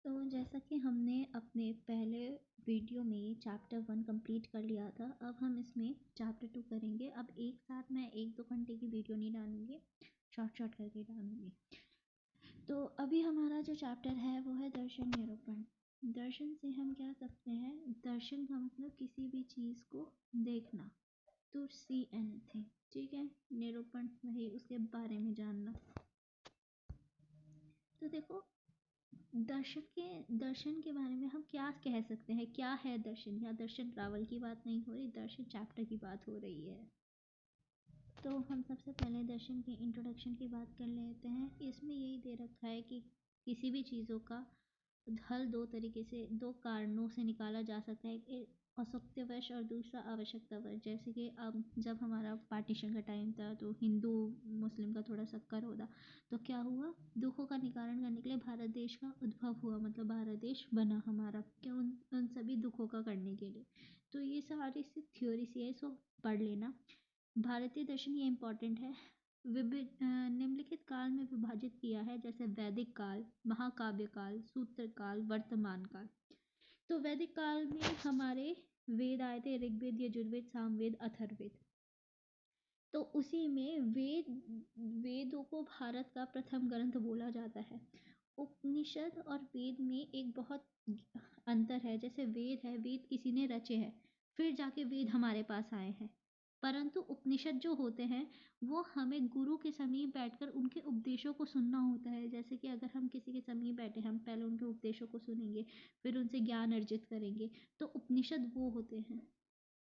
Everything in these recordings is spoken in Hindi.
तो जैसा कि हमने अपने पहले वीडियो में चैप्टर 1 कंप्लीट कर लिया था, अब हम इसमें चैप्टर 2 करेंगे। अब एक साथ मैं 1-2 घंटे की वीडियो नहीं डालूँगी, शॉर्ट शॉर्ट करके डालूँगी। तो अभी हमारा जो चैप्टर है वो है दर्शन निरूपण। दर्शन से हम क्या सकते हैं, दर्शन का मतलब किसी भी चीज़ को देखना, टू सी एनीथिंग, ठीक है। निरूपण वही उसके बारे में जानना। तो देखो, दर्शन के बारे में हम क्या कह सकते हैं, क्या है दर्शन। या दर्शन ट्रैवल की बात नहीं हो रही, दर्शन चैप्टर की बात हो रही है। तो हम सबसे पहले दर्शन के इंट्रोडक्शन की बात कर लेते हैं। इसमें यही दे रखा है कि किसी भी चीज़ों का हल दो तरीके से, दो कारणों से निकाला जा सकता है, एक औचित्यवश और दूसरा आवश्यकतावश। जैसे कि अब जब हमारा पार्टीशन का टाइम था तो हिंदू मुस्लिम का थोड़ा चक्कर होता, तो क्या हुआ, दुखों का निवारण करने के लिए भारत देश का उद्भव हुआ, मतलब भारत देश बना हमारा, क्या उन सभी दुखों का करने के लिए। तो ये सारी सी थ्योरी सी है, इसको पढ़ लेना। भारतीय दर्शन ये इम्पोर्टेंट है। निम्नलिखित काल में विभाजित किया है, जैसे वैदिक काल, महाकाव्य काल, सूत्र काल, वर्तमान काल। तो वैदिक काल में हमारे वेद आए थे, ऋग्वेद, यजुर्वेद, सामवेद, अथर्ववेद। तो उसी में वेदों को भारत का प्रथम ग्रंथ बोला जाता है। उपनिषद और वेद में एक बहुत अंतर है। जैसे वेद है, वेद किसी ने रचे हैं, फिर जाके वेद हमारे पास आए हैं। परंतु उपनिषद जो होते हैं वो हमें गुरु के समीप बैठकर उनके उपदेशों को सुनना होता है। जैसे कि अगर हम किसी के समीप बैठे, हम पहले उनके उपदेशों को सुनेंगे, फिर उनसे ज्ञान अर्जित करेंगे, तो उपनिषद वो होते हैं।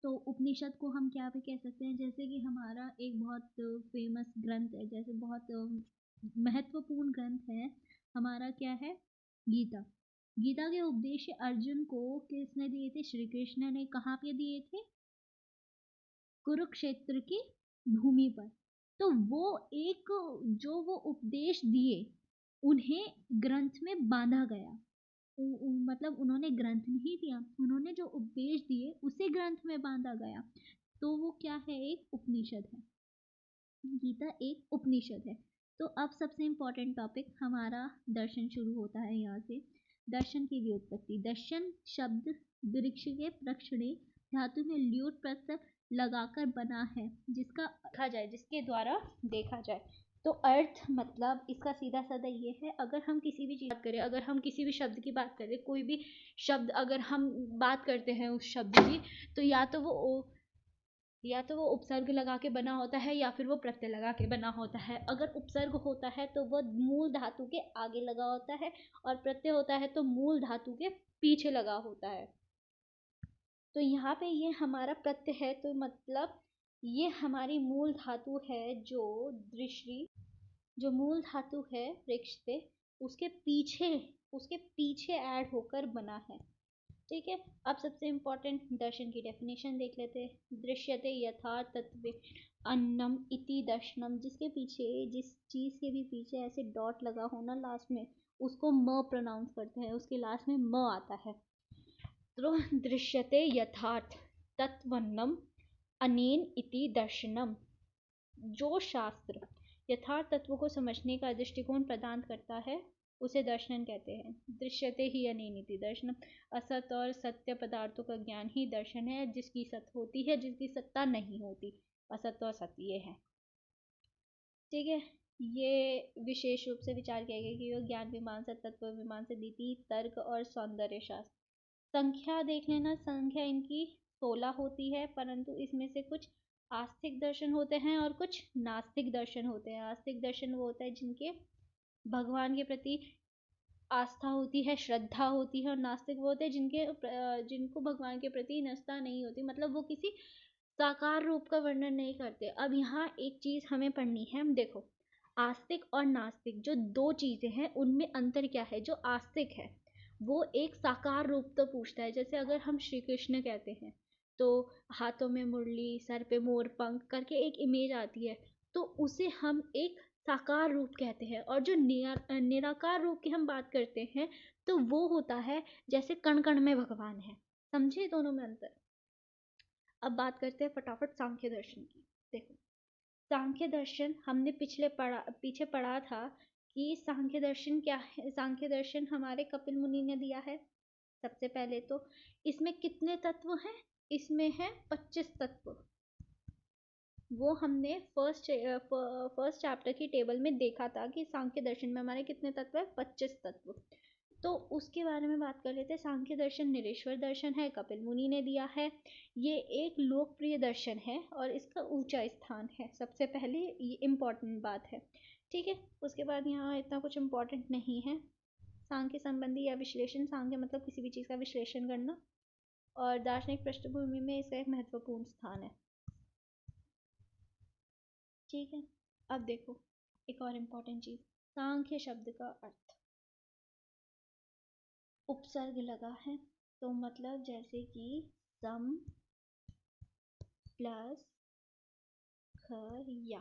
तो उपनिषद को हम क्या भी कह सकते हैं, जैसे कि हमारा एक बहुत फेमस ग्रंथ है, जैसे बहुत महत्वपूर्ण ग्रंथ है हमारा, क्या है, गीता। गीता के उपदेश अर्जुन को किसने दिए थे, श्री कृष्ण ने। कहाँ पे दिए थे, कुरुक्षेत्र की भूमि पर। तो वो एक, जो वो उपदेश दिए उन्हें ग्रंथ में बांधा गया। मतलब उन्होंने ग्रंथ नहीं दिया, उन्होंने जो उपदेश दिए उसे ग्रंथ में बांधा गया। तो वो क्या है, एक उपनिषद है। गीता एक उपनिषद है। तो अब सबसे इम्पोर्टेंट टॉपिक हमारा दर्शन शुरू होता है यहाँ से। दर्शन की व्युत्पत्ति। दर्शन शब्द वृक्ष के प्रक्षणे धातु में ल्यूट प्रत्यय लगाकर बना है, जिसका देखा जाए, जिसके द्वारा देखा जाए। तो अर्थ मतलब इसका सीधा साधा ये है, अगर हम किसी भी चीज़ बात करें, अगर हम किसी भी शब्द की बात करें, कोई भी शब्द अगर हम बात करते हैं उस शब्द की, तो या तो वो उपसर्ग लगा के बना होता है या फिर वो प्रत्यय लगा के बना होता है। अगर उपसर्ग होता है तो वह मूल धातु के आगे लगा होता है, और प्रत्यय होता है तो मूल धातु के पीछे लगा होता है। तो यहाँ पे ये हमारा प्रत्यय है, तो मतलब ये हमारी मूल धातु है, जो दृष्टि, जो मूल धातु है वृक्ष से, उसके पीछे ऐड होकर बना है, ठीक है। अब सबसे इम्पोर्टेंट दर्शन की डेफिनेशन देख लेते हैं। दृश्यते यथार्थ तत्वे अन्नम इति दर्शनम। जिसके पीछे, जिस चीज़ के भी पीछे ऐसे डॉट लगा हो ना लास्ट में, उसको म प्रोनाउंस करते हैं, उसके लास्ट में म आता है। तो दृश्यते यथार्थ तत्वन्नम अनेन इति दर्शनम। जो शास्त्र यथार्थ तत्व को समझने का दृष्टिकोण प्रदान करता है उसे दर्शन कहते हैं। दृश्यते ही अनेनिति दर्शन। असत और सत्य पदार्थों का ज्ञान ही दर्शन है, जिसकी सत होती है, जिसकी सत्ता नहीं होती। असत और सत्य ये है, ठीक है। ये विशेष रूप से विचार किया गया कि वो ज्ञान मीमांसा, तत्व मीमांसा, नीति, तर्क और सौंदर्य शास्त्र। संख्या देख लेना, संख्या इनकी 16 होती है, परंतु इसमें से कुछ आस्तिक दर्शन होते हैं और कुछ नास्तिक दर्शन होते हैं। आस्तिक दर्शन वो होता है जिनके भगवान के प्रति आस्था होती है, श्रद्धा होती है, और नास्तिक वो होते हैं जिनको भगवान के प्रति निष्ठा नहीं होती, मतलब वो किसी साकार रूप का वर्णन नहीं करते। अब यहाँ एक चीज़ हमें पढ़नी है, हम देखो, आस्तिक और नास्तिक जो दो चीज़ें हैं उनमें अंतर क्या है। जो आस्तिक है वो एक साकार रूप तो पूछता है, जैसे अगर हम श्री कृष्ण कहते हैं तो हाथों में मुरली, सर पे मोर पंख करके एक इमेज आती है, तो उसे हम एक साकार रूप कहते हैं। और जो निराकार रूप की हम बात करते हैं तो वो होता है जैसे कण कण में भगवान है। समझे दोनों में अंतर। अब बात करते हैं फटाफट सांख्य दर्शन की। देखो, सांख्य दर्शन हमने पीछे पढ़ा था कि सांख्य दर्शन क्या है। सांख्य दर्शन हमारे कपिल मुनि ने दिया है। सबसे पहले तो इसमें कितने तत्व हैं? इसमें है 25 तत्व। वो हमने फर्स्ट चैप्टर की टेबल में देखा था कि सांख्य दर्शन में हमारे कितने तत्व है? 25 तत्व। तो उसके बारे में बात कर लेते हैं। सांख्य दर्शन निरेश्वर दर्शन है, कपिल मुनि ने दिया है। ये एक लोकप्रिय दर्शन है और इसका ऊंचा स्थान है। सबसे पहले ये इम्पोर्टेंट बात है, ठीक है। उसके बाद यहाँ इतना कुछ इम्पोर्टेंट नहीं है। सांख्य संबंधी या विश्लेषण, सांख्य मतलब किसी भी चीज़ का विश्लेषण करना, और दार्शनिक पृष्ठभूमि में इसका एक महत्वपूर्ण स्थान है, ठीक है। अब देखो एक और इम्पोर्टेंट चीज़, सांख्य शब्द का अर्थ। उपसर्ग लगा है तो मतलब जैसे कि सम प्लस खया,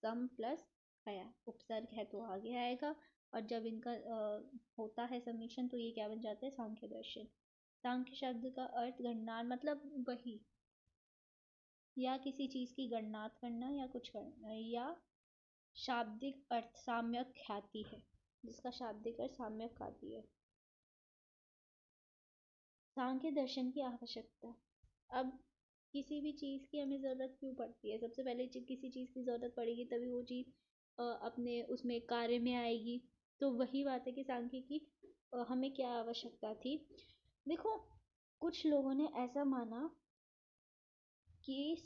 सम प्लस खया उपसर्ग है तो आगे आएगा, और जब इनका होता है समीशन तो ये क्या बन जाता है? सांख्य दर्शन। सांख्य शब्द का अर्थ गणना, मतलब वही, या किसी चीज की गणनात करना या कुछ करना, या शाब्दिक अर्थ साम्यक ख्याति है, जिसका शाब्दिक अर्थ साम्यक ख्याति है। सांख्य दर्शन की आवश्यकता। अब किसी भी चीज़ की हमें ज़रूरत क्यों पड़ती है? सबसे पहले किसी चीज़ की ज़रूरत पड़ेगी तभी वो चीज़ अपने उसमें कार्य में आएगी। तो वही बात है कि सांख्य की हमें क्या आवश्यकता थी। देखो कुछ लोगों ने ऐसा माना कि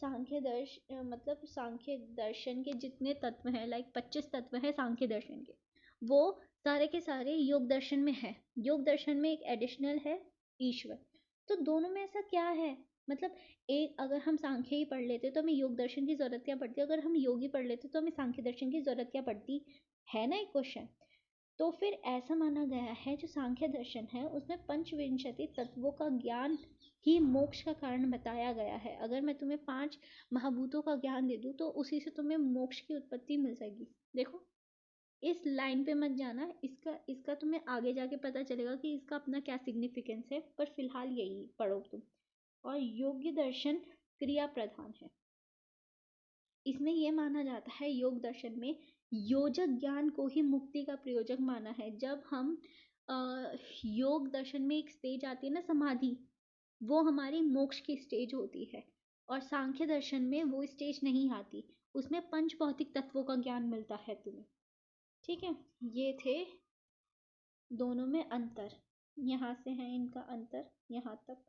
मतलब सांख्य दर्शन के जितने तत्व हैं, लाइक 25 तत्व हैं सांख्य दर्शन के, वो सारे के सारे योग दर्शन में है। योग दर्शन में एक एडिशनल है ईश्वर। तो दोनों में ऐसा क्या है? मतलब एक अगर हम सांख्य ही पढ़ लेते तो हमें योग दर्शन की जरूरत क्या पड़ती? अगर हम योग ही पढ़ लेते तो हमें सांख्य दर्शन की जरूरत क्या पड़ती? है ना एक क्वेश्चन। तो फिर ऐसा माना गया है जो सांख्य दर्शन है उसमें पंचविंशति तत्वों का ज्ञान ही मोक्ष का कारण बताया गया है। अगर मैं तुम्हें 5 महाभूतों का ज्ञान दे दूँ तो उसी से तुम्हें मोक्ष की उत्पत्ति मिल जाएगी। देखो इस लाइन पे मत जाना, इसका इसका तुम्हें आगे जाके पता चलेगा कि इसका अपना क्या सिग्निफिकेंस है, पर फिलहाल यही पढ़ो तुम। और योग्य दर्शन क्रिया प्रधान है। इसमें यह माना जाता है योग दर्शन में योजक ज्ञान को ही मुक्ति का प्रयोजक माना है। जब हम योग दर्शन में एक स्टेज आती है ना समाधि, वो हमारी मोक्ष की स्टेज होती है। और सांख्य दर्शन में वो स्टेज नहीं आती, उसमें पंच भौतिक तत्वों का ज्ञान मिलता है तुम्हें, ठीक है। ये थे दोनों में अंतर, यहाँ से है इनका अंतर यहाँ तक।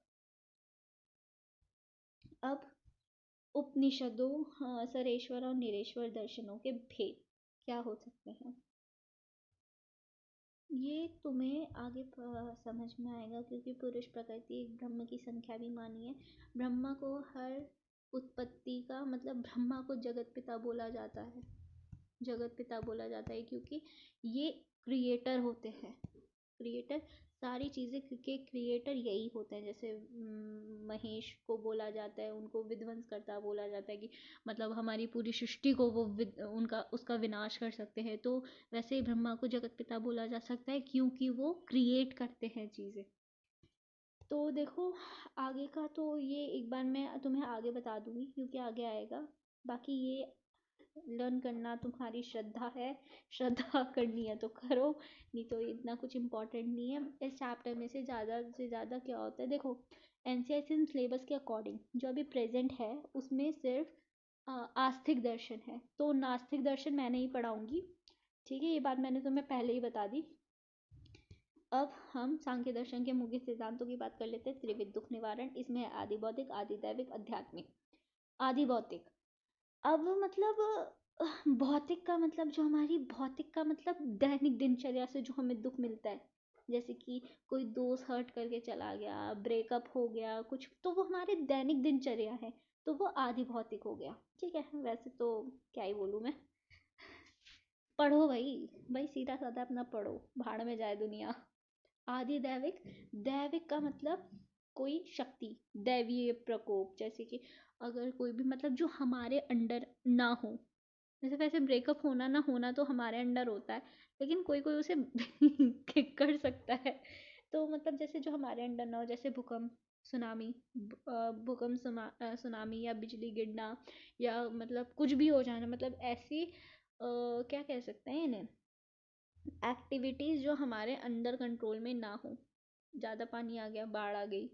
अब उपनिषदों सरेश्वर और निरेश्वर दर्शनों के भेद क्या हो सकते हैं, ये तुम्हें आगे समझ में आएगा, क्योंकि पुरुष प्रकृति एक ब्रह्म की संख्या भी मानी है। ब्रह्मा को हर उत्पत्ति का मतलब ब्रह्मा को जगत पिता बोला जाता है। जगत पिता बोला जाता है क्योंकि ये क्रिएटर होते हैं। क्रिएटर, सारी चीज़ें के क्रिएटर यही होते हैं। जैसे महेश को बोला जाता है, उनको विध्वंस करता बोला जाता है कि मतलब हमारी पूरी सृष्टि को वो उनका उसका विनाश कर सकते हैं। तो वैसे ही ब्रह्मा को जगत पिता बोला जा सकता है क्योंकि वो क्रिएट करते हैं चीज़ें। तो देखो आगे का तो ये एक बार मैं तुम्हें आगे बता दूंगी क्योंकि आगे आएगा। बाकी ये लर्न करना तुम्हारी श्रद्धा है, श्रद्धा करनी है तो करो, नहीं तो इतना कुछ इम्पोर्टेंट नहीं है। इस चैप्टर में से ज़्यादा क्या होता है, देखो एनसीईआरटी सिलेबस के अकॉर्डिंग जो अभी प्रेजेंट है उसमें सिर्फ आस्तिक दर्शन है, तो नास्तिक दर्शन मैं नहीं पढ़ाऊँगी, ठीक है। ये बात मैंने तुम्हें पहले ही बता दी। अब हम सांख्य दर्शन के मुख्य सिद्धांतों की बात कर लेते हैं। त्रिविध दुख निवारण, इसमें है आदि भौतिक, आदि दैविक, आध्यात्मिक। आदि भौतिक, अब मतलब भौतिक का मतलब जो हमारी भौतिक का मतलब दैनिक दिनचर्या से जो हमें दुख मिलता है, जैसे कि कोई दोस्त हर्ट करके चला गया, ब्रेकअप हो गया कुछ, तो वो हमारे दैनिक दिनचर्या है, तो वो आदि भौतिक हो गया, ठीक है। वैसे तो क्या ही बोलूँ मैं, पढ़ो भाई, भाई सीधा साधा अपना पढ़ो, भाड़ में जाए दुनिया। आदि दैविक, दैविक का मतलब कोई शक्ति, दैवीय प्रकोप, जैसे कि अगर कोई भी मतलब जो हमारे अंडर ना हो, जैसे वैसे ब्रेकअप होना ना होना तो हमारे अंडर होता है, लेकिन कोई कोई उसे कर सकता है। तो मतलब जैसे जो हमारे अंडर ना हो, जैसे भूकंप, सुनामी, भूकंप, सुनामी या बिजली गिरना, या मतलब कुछ भी हो जाना, मतलब ऐसी क्या कह सकते हैं इन्हें, एक्टिविटीज जो हमारे अंडर कंट्रोल में ना हो। ज़्यादा पानी आ गया, बाढ़ आ गई,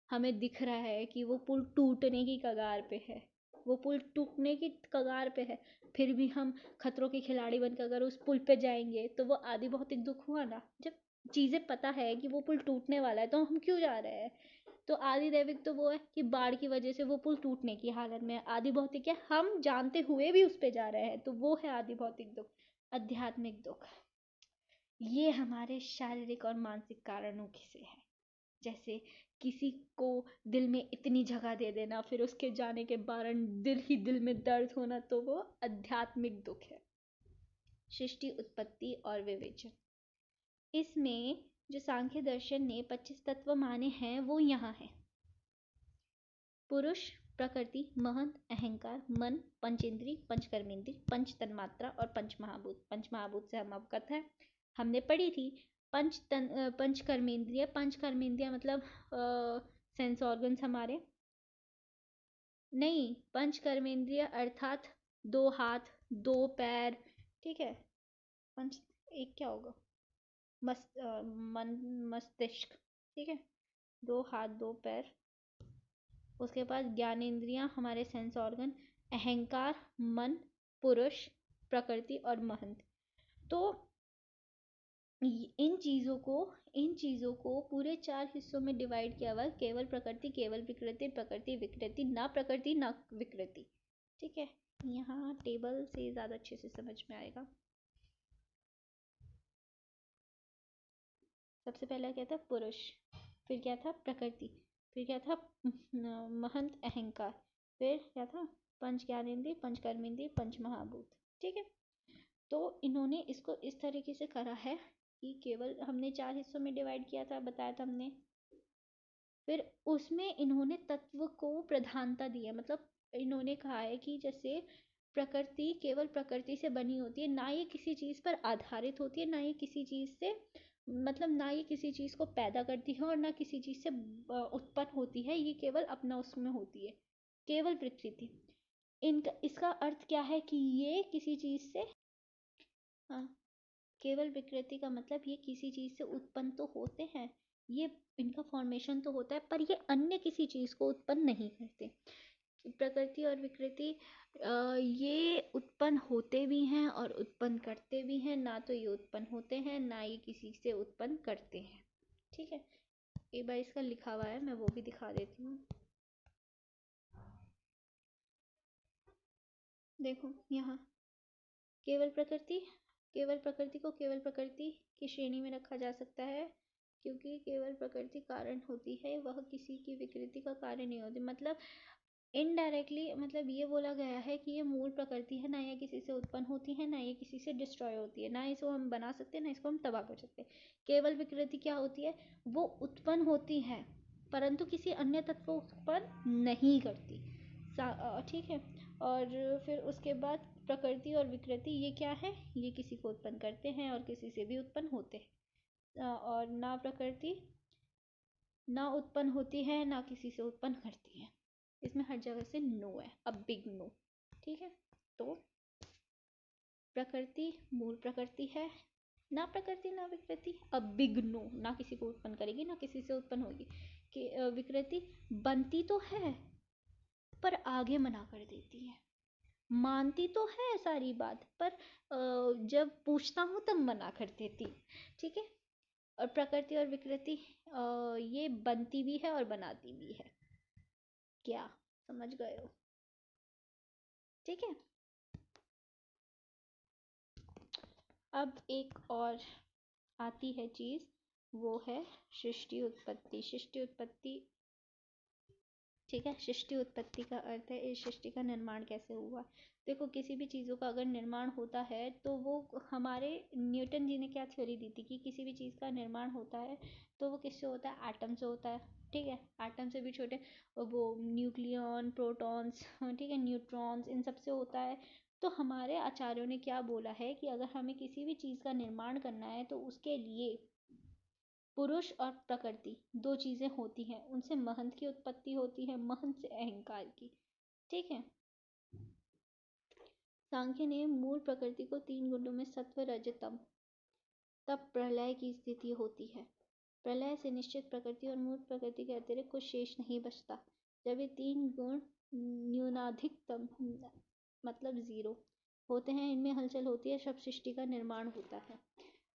हमें दिख रहा है कि वो पुल टूटने की कगार पे है, वो पुल टूटने की कगार पे है, फिर भी हम खतरों के खिलाड़ी बनकर अगर उस पुल पे जाएंगे तो वो आदि भौतिक दुख हुआ ना। जब चीज़ें पता है कि वो पुल टूटने वाला है तो हम क्यों जा रहे हैं। तो आदि दैविक तो वो है कि बाढ़ की वजह से वो पुल टूटने की हालत में है। आदि भौतिक है, हम जानते हुए भी उस पे जा रहे हैं, तो वो है आदि भौतिक दुख। आध्यात्मिक दुख ये हमारे शारीरिक और मानसिक कारणों से है। जैसे किसी को दिल में इतनी जगह दे देना, फिर उसके जाने के कारण दिल ही दिल में दर्द होना, तो वो आध्यात्मिक दुख है। सृष्टि, उत्पत्ति और विवेचन, इसमें जो सांख्य दर्शन ने 25 तत्व माने हैं वो यहाँ है। पुरुष, प्रकृति, महंत, अहंकार, मन, पंचेंद्री, पंचकर्मेंद्री, पंच तन्मात्रा और पंच महाभूत। पंच महाभूत से हम अवगत हैं, हमने पढ़ी थी। पंचकर्मेंद्रिय, पंचकर्मेंद्रिय मतलब सेंस ऑर्गन्स हमारे। नहीं, पंचकर्मेंद्रिय अर्थात 2 हाथ 2 पैर, ठीक है। पंच एक क्या होगा, मन मस्तिष्क, ठीक है। 2 हाथ 2 पैर, उसके बाद ज्ञानेंद्रियां हमारे सेंस ऑर्गन, अहंकार, मन, पुरुष, प्रकृति और महंत। तो इन चीज़ों को पूरे 4 हिस्सों में डिवाइड किया हुआ, केवल प्रकृति, केवल विकृति, प्रकृति विकृति, ना प्रकृति ना विकृति, ठीक है। यहाँ टेबल से ज़्यादा अच्छे से समझ में आएगा। सबसे पहला क्या था, पुरुष, फिर क्या था, प्रकृति, फिर क्या था, महंत अहंकार, फिर क्या था, पंच ज्ञानेंद्रिय, पंच कर्मेंद्रिय, पंच महाभूत, ठीक है। तो इन्होंने इसको इस तरीके से करा है कि केवल हमने 4 हिस्सों में डिवाइड किया था, बताया था हमने। फिर उसमें इन्होंने तत्व को प्रधानता दी है, मतलब इन्होंने कहा है कि जैसे प्रकृति केवल प्रकृति से बनी होती है, ना ये किसी चीज़ पर आधारित होती है, ना ये किसी चीज़ से, मतलब ना ये किसी चीज़ को पैदा करती है और ना किसी चीज़ से उत्पन्न होती है, ये केवल अपना उसमें होती है, केवल प्रकृति। इनका इसका अर्थ क्या है कि ये किसी चीज़ से, हाँ, केवल विकृति का मतलब ये किसी चीज़ से उत्पन्न तो होते हैं, ये इनका फॉर्मेशन तो होता है, पर ये अन्य किसी चीज़ को उत्पन्न नहीं करते। प्रकृति और विकृति ये उत्पन्न होते भी हैं और उत्पन्न करते भी हैं, ना तो ये उत्पन्न होते हैं ना ये किसी से उत्पन्न करते हैं, ठीक है। एक बार इसका लिखा हुआ है, मैं वो भी दिखा देती हूँ। देखो यहाँ केवल प्रकृति, केवल प्रकृति को केवल प्रकृति की श्रेणी में रखा जा सकता है, क्योंकि केवल प्रकृति कारण होती है, वह किसी की विकृति का कारण नहीं होती। मतलब इनडायरेक्टली मतलब ये बोला गया है कि ये मूल प्रकृति है, ना ये किसी से उत्पन्न होती है, ना ये किसी से डिस्ट्रॉय होती है, ना इसको हम बना सकते हैं, ना इसको हम तबाह कर सकते हैं। केवल विकृति क्या होती है, वो उत्पन्न होती है परंतु किसी अन्य तत्व को उत्पन्न नहीं करती, ठीक है। और फिर उसके बाद प्रकृति और विकृति ये क्या है, ये किसी को उत्पन्न करते हैं और किसी से भी उत्पन्न होते हैं। और ना प्रकृति ना उत्पन्न होती है ना किसी से उत्पन्न करती है, इसमें हर जगह से नो है, अ बिग नो, ठीक है। तो प्रकृति मूल प्रकृति है, ना प्रकृति ना विकृति, अ बिग नो, ना किसी को उत्पन्न करेगी ना किसी से उत्पन्न होगी। कि विकृति बनती तो है पर आगे मना कर देती है, मानती तो है सारी बात पर जब पूछता हूँ तब मना कर देती, ठीक है। और प्रकृति और विकृति ये बनती भी है और बनाती भी है, क्या समझ गए हो, ठीक है। अब एक और आती है चीज, वो है सृष्टि उत्पत्ति। सृष्टि उत्पत्ति, ठीक है। सृष्टि उत्पत्ति का अर्थ है इस सृष्टि का निर्माण कैसे हुआ। देखो किसी भी चीज़ों का अगर निर्माण होता है तो वो, हमारे न्यूटन जी ने क्या थ्योरी दी थी कि किसी भी चीज़ का निर्माण होता है तो वो किससे होता है, एटम से होता है, ठीक है। एटम से भी छोटे वो न्यूक्लियन, प्रोटॉन्स, ठीक है, न्यूट्रॉन्स, इन सब से होता है। तो हमारे आचार्यों ने क्या बोला है कि अगर हमें किसी भी चीज़ का निर्माण करना है तो उसके लिए पुरुष और प्रकृति 2 चीजें होती हैं, उनसे महंत की उत्पत्ति होती है, महंत से अहंकार की, ठीक है। सांख्य ने मूल प्रकृति को 3 गुणों में सत्व, रज, तम तब प्रलय की स्थिति होती है। प्रलय से निश्चित प्रकृति और मूर्त प्रकृति के अतिरिक्त कुछ शेष नहीं बचता। जब ये तीन गुण न्यूनाधिकतम मतलब जीरो होते हैं, इनमें हलचल होती है, सब सृष्टि का निर्माण होता है।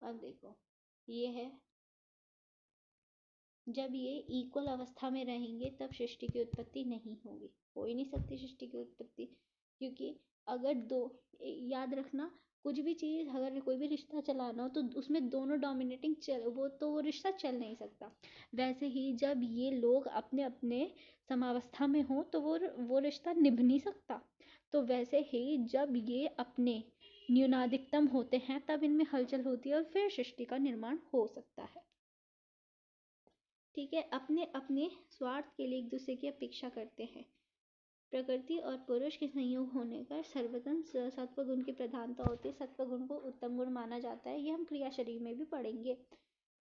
अब देखो, ये है जब ये इक्वल अवस्था में रहेंगे तब सृष्टि की उत्पत्ति नहीं होगी, हो ही नहीं सकती सृष्टि की उत्पत्ति, क्योंकि अगर दो, याद रखना, कुछ भी चीज़ अगर कोई भी रिश्ता चलाना हो तो उसमें दोनों डोमिनेटिंग चल वो रिश्ता चल नहीं सकता। वैसे ही जब ये लोग अपने अपने समावस्था में हो तो वो रिश्ता निभ नहीं सकता। तो वैसे ही जब ये अपने न्यूनाधिकतम होते हैं तब इनमें हलचल होती है और फिर सृष्टि का निर्माण हो सकता है। ठीक है, अपने अपने स्वार्थ के लिए एक दूसरे की अपेक्षा करते हैं। प्रकृति और पुरुष के संयोग होने पर सर्वप्रथम सत्व गुण की प्रधानता होती है। सत्व गुण को उत्तम गुण माना जाता है, ये हम क्रिया शरीर में भी पढ़ेंगे।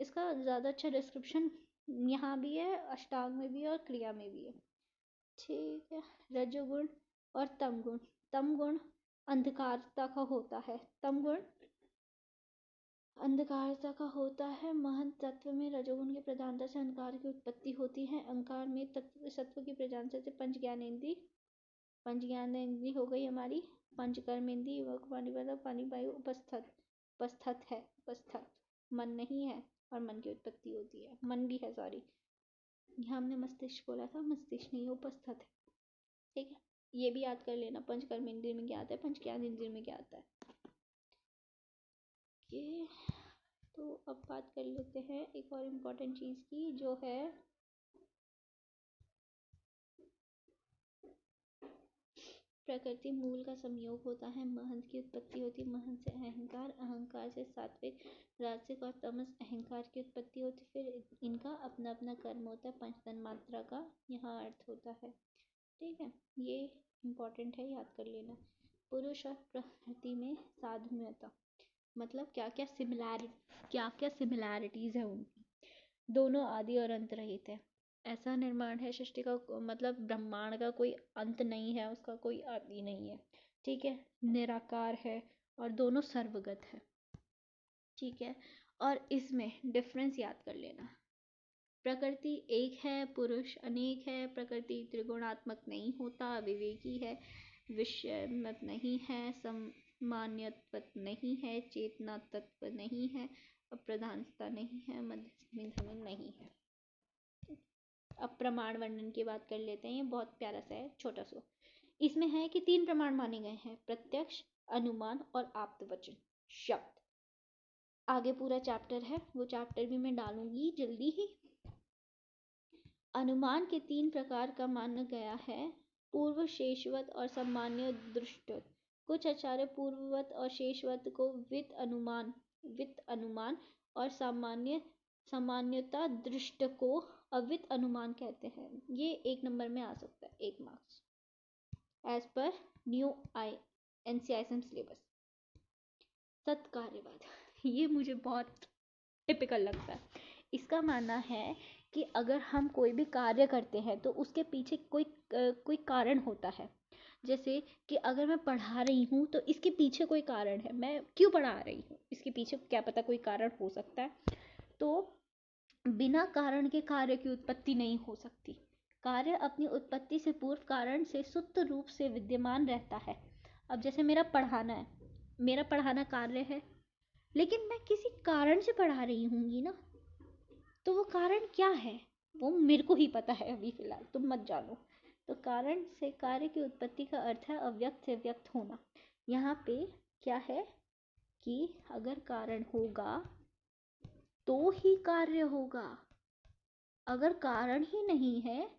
इसका ज़्यादा अच्छा डिस्क्रिप्शन यहाँ भी है, अष्टांग में भी है और क्रिया में भी है। ठीक है, रजोगुण और तम गुण। तम गुण अंधकारता का होता है। तम गुण अंधकारता का होता है। महंत तत्व में रजोगुण की प्रधानता से अंधकार की उत्पत्ति होती है। अंकार में तत्व सत्व की प्रधानता से पंच ज्ञानेंद्री हो गई हमारी। पंच कर्मेंद्री पानी वायु उपस्थित है। उपस्थित मन नहीं है और मन की उत्पत्ति होती है, मन भी है, सॉरी, यहाँ हमने मस्तिष्क बोला था, मस्तिष्क नहीं, उपस्थित है। ठीक है, ये भी याद कर लेना, पंच कर्मेंद्रिय में क्या आता है, पंच ज्ञानेंद्रिय में क्या आता है। ये तो अब बात कर लेते हैं एक और इम्पोर्टेंट चीज़ की, जो है प्रकृति मूल का संयोग होता है। महंत की उत्पत्ति होती है। महंत से अहंकार, अहंकार से सात्विक, राजसिक और तमस अहंकार की उत्पत्ति होती है। फिर इनका अपना अपना कर्म होता है। पंचतन मात्रा का यहाँ अर्थ होता है। ठीक है, ये इम्पोर्टेंट है, याद कर लेना। पुरुष और प्रकृति में साधुन्यता, मतलब क्या क्या सिमिलैरिटीज है उनकी। दोनों आदि और अंत रहित है। ऐसा निर्माण है सृष्टि का, मतलब ब्रह्मांड का कोई अंत नहीं है, उसका कोई आदि नहीं है। ठीक है, निराकार है और दोनों सर्वगत है। ठीक है, और इसमें डिफरेंस याद कर लेना। प्रकृति एक है, पुरुष अनेक है। प्रकृति त्रिगुणात्मक नहीं होता, विवेकी है, विषयमत नहीं है, सामान्यत्व नहीं है, चेतना तत्व नहीं है, अप्रधानता नहीं है, मध्यस्थ नहीं है। अब प्रमाण वर्णन की बात कर लेते हैं, ये बहुत प्यारा सा है, छोटा सा। इसमें है कि 3 प्रमाण माने गए हैं, प्रत्यक्ष, अनुमान और आप्तवचन शब्द। आगे पूरा चैप्टर है, वो चैप्टर भी मैं डालूंगी जल्दी ही। अनुमान के 3 प्रकार का माना गया है, पूर्व, शेषवत और सामान्य दृष्टवत। कुछ आचार्य पूर्ववत और शेषवत को वित्त अनुमान और सामान्यता दृष्ट को अवित अनुमान कहते हैं। ये 1 नंबर में आ सकता है, 1 मार्क्स एज पर न्यू NCISM सिलेबस। सत्कार्यवाद, ये मुझे बहुत टिपिकल लगता है। इसका मानना है कि अगर हम कोई भी कार्य करते हैं तो उसके पीछे कोई कारण होता है। जैसे कि अगर मैं पढ़ा रही हूँ तो इसके पीछे कोई कारण है, मैं क्यों पढ़ा रही हूँ, इसके पीछे क्या पता कोई कारण हो सकता है। तो बिना कारण के कार्य की उत्पत्ति नहीं हो सकती। कार्य अपनी उत्पत्ति से पूर्व कारण से सुप्त रूप से विद्यमान रहता है। अब जैसे मेरा पढ़ाना कार्य है, लेकिन मैं किसी कारण से पढ़ा रही हूँगी ना, तो वो कारण क्या है वो मेरे को ही पता है अभी फिलहाल, तुम मत जानो। तो कारण से कार्य की उत्पत्ति का अर्थ है अव्यक्त से व्यक्त होना। यहाँ पे क्या है कि अगर कारण होगा तो ही कार्य होगा, अगर कारण ही नहीं है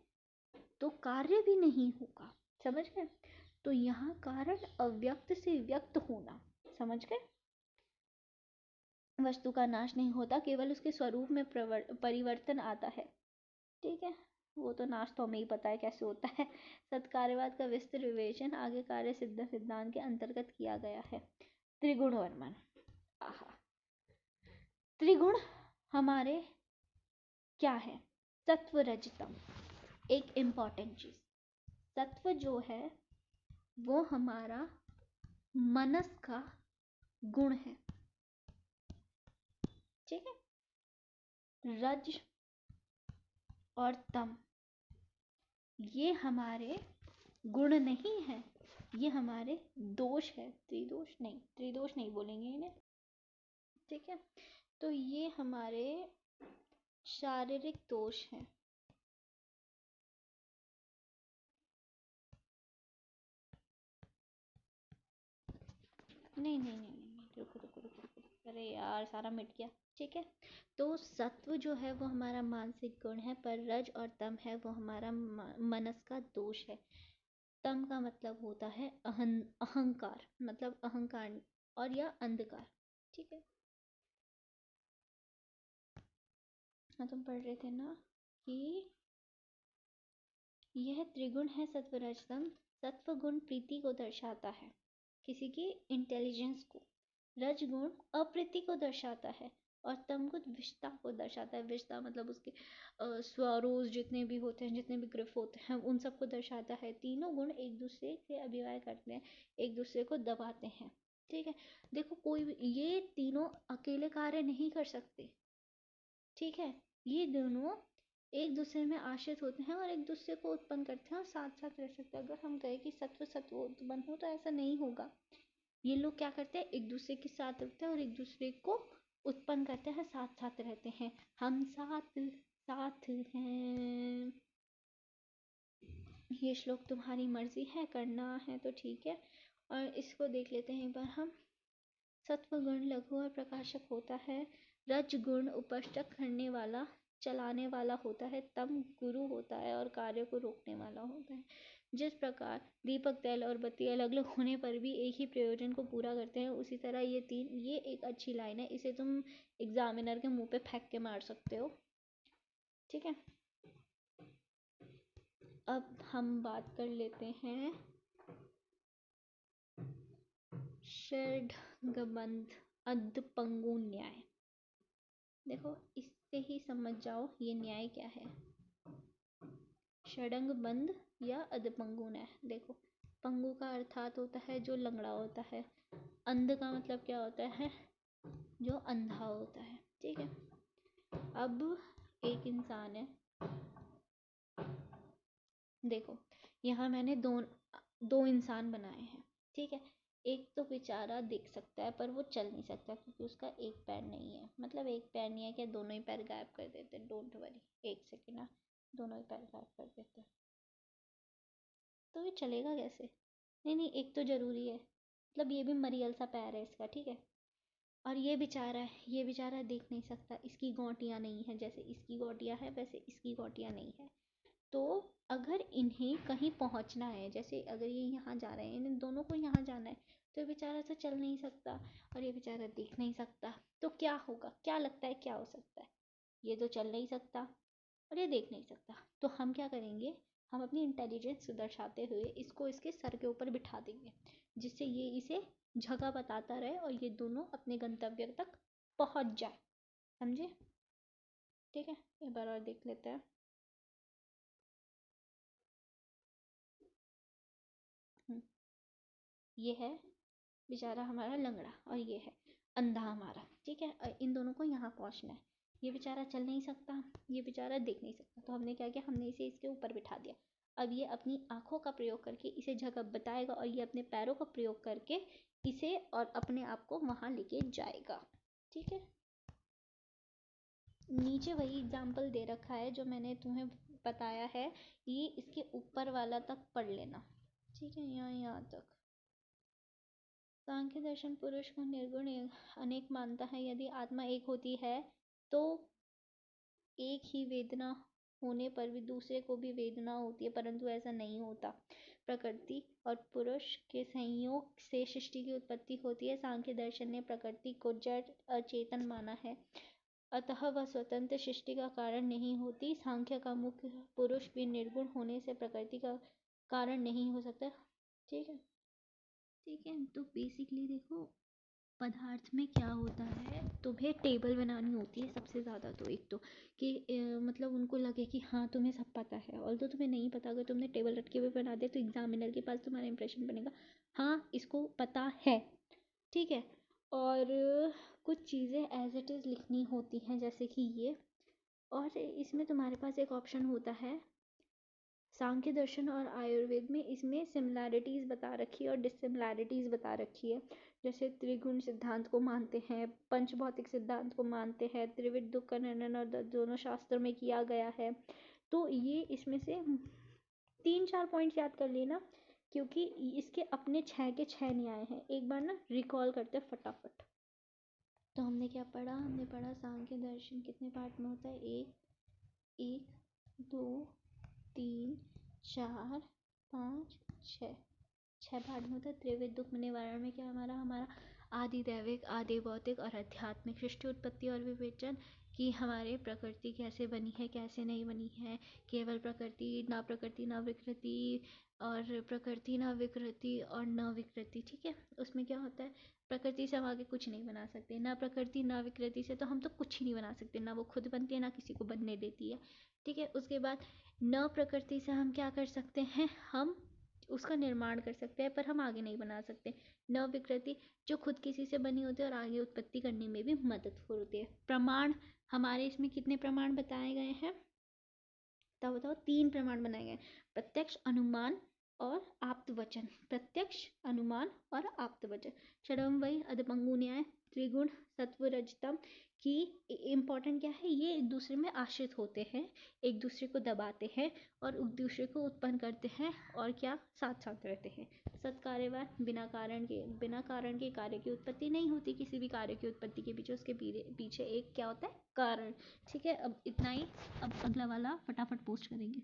तो कार्य भी नहीं होगा। समझ गए? तो यहाँ कारण अव्यक्त से व्यक्त होना, समझ गए? वस्तु का नाश नहीं होता, केवल उसके स्वरूप में परिवर्तन आता है। ठीक है, वो तो नाश तो हमें ही पता है कैसे होता है। सत्कार्यवाद का विस्तृत विवेचन आगे कार्य सिद्ध सिद्धांत के अंतर्गत किया गया है। त्रिगुण वर्णन, आहा, त्रिगुण हमारे क्या है? सत्व रजतम, एक इम्पॉर्टेंट चीज। सत्व जो है वो हमारा मनस का गुण है। ठीक है। रज और तम ये हमारे गुण नहीं है, ये हमारे दोष है। त्रिदोष नहीं बोलेंगे इन्हें, ठीक है। तो ये हमारे शारीरिक दोष हैं। नहीं, रुको रुको रुको रुको, अरे यार सारा मिट गया, ठीक है। तो सत्व जो है वो हमारा मानसिक गुण है, पर रज और तम है वो हमारा मनस का दोष है। तम का मतलब होता है अहंकार, मतलब अहंकार और या अंधकार, ठीक है। हाँ तुम पढ़ रहे थे ना कि यह त्रिगुण है सत्वरजतम। सत्व गुण प्रीति को दर्शाता है, किसी की इंटेलिजेंस को। रजगुण अप्रीति को दर्शाता है और तमगुण विषता को दर्शाता है। विषता मतलब उसके स्वरोज जितने भी होते हैं, जितने भी ग्रिफ होते हैं, उन सबको दर्शाता है। तीनों गुण एक दूसरे से अभिवाय करते हैं, एक दूसरे को दबाते हैं, ठीक है। देखो कोई भी ये तीनों अकेले कार्य नहीं कर सकते, ठीक है। ये दोनों एक दूसरे में आश्रित होते हैं और एक दूसरे को उत्पन्न करते हैं और साथ साथ रह सकते हैं। अगर हम कहें कि सत्व सत्व उत्पन्न हो तो ऐसा नहीं होगा। ये लोग क्या करते हैं, एक दूसरे के साथ रहते हैं और एक दूसरे को उत्पन्न करते हैं, साथ साथ रहते हैं। हम साथ साथ हैं। ये श्लोक तुम्हारी मर्जी है, करना है तो ठीक है। और इसको देख लेते हैं एक बार हम। सत्व गुण लघु और प्रकाशक होता है। रज गुण उपष्टक करने वाला, चलाने वाला होता है। तम गुरु होता है और कार्य को रोकने वाला होता है। जिस प्रकार दीपक, तेल और बत्ती अलग अलग होने पर भी एक ही प्रयोजन को पूरा करते हैं, उसी तरह ये एक अच्छी लाइन है। इसे तुम एग्जामिनर के मुंह पे फेंक के मार सकते हो, ठीक है। अब हम बात कर लेते हैं षड्गबंध अधपंगु न्याय। देखो इससे ही समझ जाओ ये न्याय क्या है। षडंग बंद या अधपंगु न्याय। देखो पंगु का अर्थात होता है जो लंगड़ा होता है। अंध का मतलब क्या होता है, जो अंधा होता है, ठीक है। अब एक इंसान है, देखो यहाँ मैंने दो इंसान बनाए हैं, ठीक है। एक तो बेचारा देख सकता है पर वो चल नहीं सकता क्योंकि उसका एक पैर नहीं है। मतलब एक पैर नहीं है क्या, दोनों ही पैर गायब कर देते हैं, डोंट वरी, एक सेकेंड ना, दोनों ही पैर गायब कर देते हैं। तो ये चलेगा कैसे, नहीं एक तो जरूरी है, मतलब ये भी मरियल सा पैर है इसका, ठीक है। और ये बेचारा देख नहीं सकता, इसकी गोटियां नहीं है, जैसे इसकी गोटियां है वैसे इसकी गोटियां नहीं है। तो अगर इन्हें कहीं पहुंचना है, जैसे अगर ये यहाँ जा रहे हैं, इन दोनों को यहाँ जाना है, तो ये बेचारा तो चल नहीं सकता और ये बेचारा देख नहीं सकता। तो क्या होगा, क्या लगता है क्या हो सकता है, ये तो चल नहीं सकता और ये देख नहीं सकता। तो हम क्या करेंगे, हम अपनी इंटेलिजेंस दर्शाते हुए इसको इसके सर के ऊपर बिठा देंगे, जिससे ये इसे जगह बताता रहे और ये दोनों अपने गंतव्य तक पहुंच जाए, समझे, ठीक है। एक बार और देख लेते हैं। ये है बेचारा हमारा लंगड़ा और ये है अंधा हमारा, ठीक है। और इन दोनों को यहाँ पहुँचना है। ये बेचारा चल नहीं सकता, ये बेचारा देख नहीं सकता, तो हमने क्या किया, हमने इसे इसके ऊपर बिठा दिया। अब ये अपनी आँखों का प्रयोग करके इसे जगह बताएगा और ये अपने पैरों का प्रयोग करके इसे और अपने आप को वहाँ लेके जाएगा, ठीक है। नीचे वही एग्जाम्पल दे रखा है जो मैंने तुम्हें बताया है, ये इसके ऊपर वाला तक पढ़ लेना, ठीक है, यहाँ तक। सांख्य दर्शन पुरुष को निर्गुण अनेक मानता है। यदि आत्मा एक होती है तो एक ही वेदना होने पर भी दूसरे को भी वेदना होती है, परंतु ऐसा नहीं होता। प्रकृति और पुरुष के संयोग से सृष्टि की उत्पत्ति होती है। सांख्य दर्शन ने प्रकृति को जड़ अचेतन माना है, अतः वह स्वतंत्र सृष्टि का कारण नहीं होती। सांख्य का मुख्य पुरुष भी निर्गुण होने से प्रकृति का कारण नहीं हो सकता, ठीक है, ठीक है। तो बेसिकली देखो पदार्थ में क्या होता है, तुम्हें टेबल बनानी होती है सबसे ज़्यादा तो एक तो कि मतलब उनको लगे कि हाँ तुम्हें सब पता है, और तो तुम्हें नहीं पता, अगर तुमने टेबल रख के भी बना दिया तो एग्जामिनर के पास तुम्हारा इंप्रेशन बनेगा हाँ इसको पता है, ठीक है। और कुछ चीज़ें एज इट इज़ लिखनी होती हैं, जैसे कि ये। और इसमें तुम्हारे पास एक ऑप्शन होता है सांख्य दर्शन और आयुर्वेद में, इसमें सिमिलैरिटीज़ बता रखी है और डिसिमिलैरिटीज़ बता रखी है। जैसे त्रिगुण सिद्धांत को मानते हैं, पंचभौतिक सिद्धांत को मानते हैं, त्रिविध दुख का निर्णय और दोनों शास्त्रों में किया गया है। तो ये इसमें से 3-4 पॉइंट्स याद कर लेना, क्योंकि इसके अपने 6 के 6 न्याय हैं। एक बार ना रिकॉल करते हैं फटाफट। तो हमने क्या पढ़ा? हमने पढ़ा सांख्य दर्शन कितने पार्ट में होता है? एक, 2, 3, 4, 5, 6, 6 पार्ट में होता है। त्रिविध दुख निवारण में क्या हमारा आदि दैविक, आदि भौतिक और आध्यात्मिक, सृष्टि उत्पत्ति और विवेचन कि हमारे प्रकृति कैसे बनी है, कैसे नहीं बनी है, केवल प्रकृति, ना प्रकृति ना विकृति, और प्रकृति ना विकृति और न विकृति। ठीक है, उसमें क्या होता है, प्रकृति से हम आगे कुछ नहीं बना सकते, ना प्रकृति ना विकृति से तो हम तो कुछ ही नहीं बना सकते, ना वो खुद बनती है ना किसी को बनने देती है। ठीक है, उसके बाद न प्रकृति से हम क्या कर सकते हैं, हम उसका निर्माण कर सकते हैं पर हम आगे नहीं बना सकते। न विकृति जो खुद किसी से बनी होती है और आगे उत्पत्ति करने में भी मदद होती है। प्रमाण हमारे इसमें कितने प्रमाण बताए गए हैं? तब बताओ, 3 प्रमाण बनाए गए, प्रत्यक्ष, अनुमान और आप्त वचन। प्रत्यक्ष, अनुमान और आप्त वचन। षडम वही अधपंगु न्याय, त्रिगुण सत्व रजतम की इम्पोर्टेंट क्या है, ये एक दूसरे में आश्रित होते हैं, एक दूसरे को दबाते हैं और एक दूसरे को उत्पन्न करते हैं, और क्या साथ साथ रहते हैं। सत्कार्यवान, बिना कारण के कार्य की उत्पत्ति नहीं होती। किसी भी कार्य की उत्पत्ति के पीछे उसके पीछे एक क्या होता है, कारण। ठीक है, अब इतना ही। अब अगला वाला फटाफट पोस्ट करेंगे।